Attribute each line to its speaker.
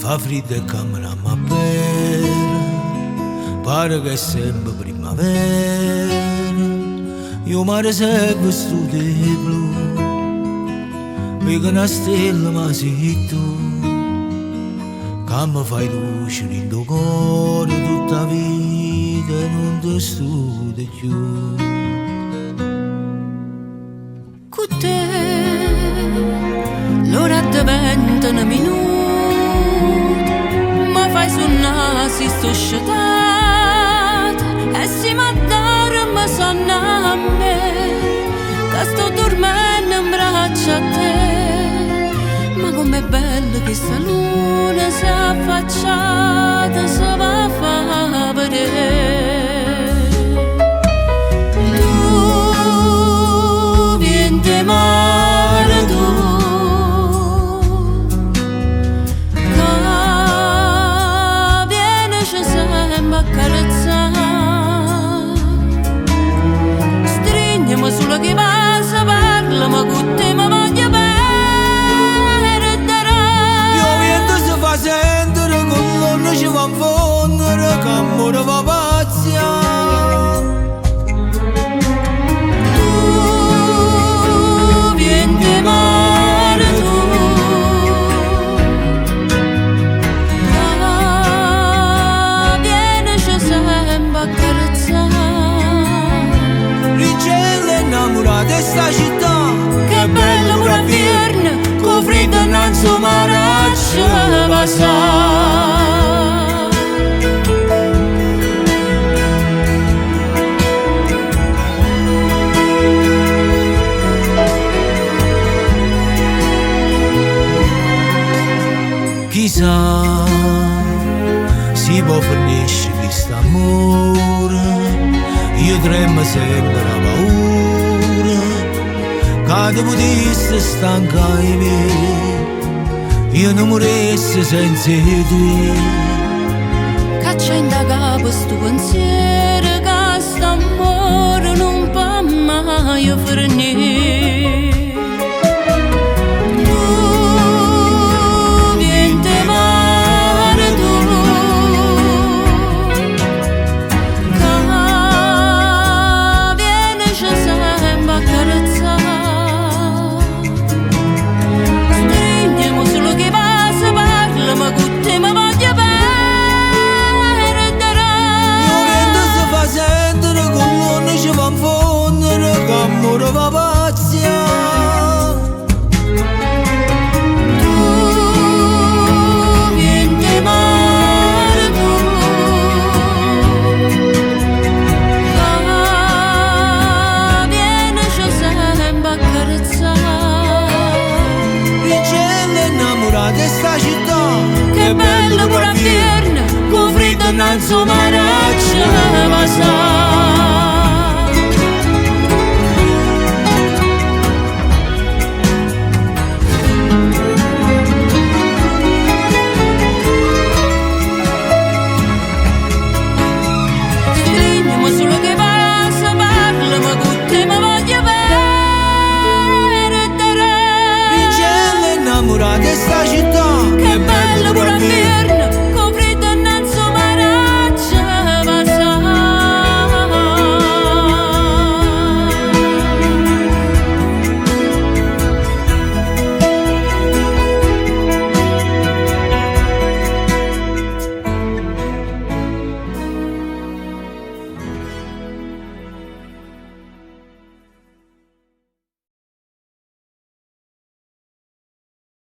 Speaker 1: Fa freddo e camminiamo a bere, pare che è sempre primavera. Io mare sei vestito di blu, vedo una stella ma sei tu, che mi fai luce nel tuo cuore tutta la vita e non ti studio più.
Speaker 2: Con te l'ora diventa un minuto, ma fai suonare si sto sciatata e si m'addorma sonna a me, che sto dormendo in braccio a te. Ma com'è bello che sta luna si è affacciata, si va a far vedere. Tu vieni di mare tu, che vieni ci sempre a carezzare, stringiami sulla che passa, parlami con te, ma voglio bene.
Speaker 1: Sentire con l'onno ci va a fondere, che amore va pazzia.
Speaker 2: Tu vieni di mare tu, che vieni ci sempre a carezzare.
Speaker 1: Ricelle innamorate di sta città,
Speaker 2: Che bello pure a Vierne, con freddo innanzi maraccia passa.
Speaker 1: Chissà si può fornisce questo amore, io tremo sempre la paura che ti potessi stancare me, io non morissi senza te.
Speaker 2: Caccia in da capo sto pensiero, che st'amore non può mai finire.
Speaker 1: Amore va pazzia.
Speaker 2: Tu vieni di mare tu, che vieni ci sempre a carezzare.
Speaker 1: Ricelle innamorate di sta città,
Speaker 2: Che bello pure a Vierne, con freddo innanzi maraccia passa.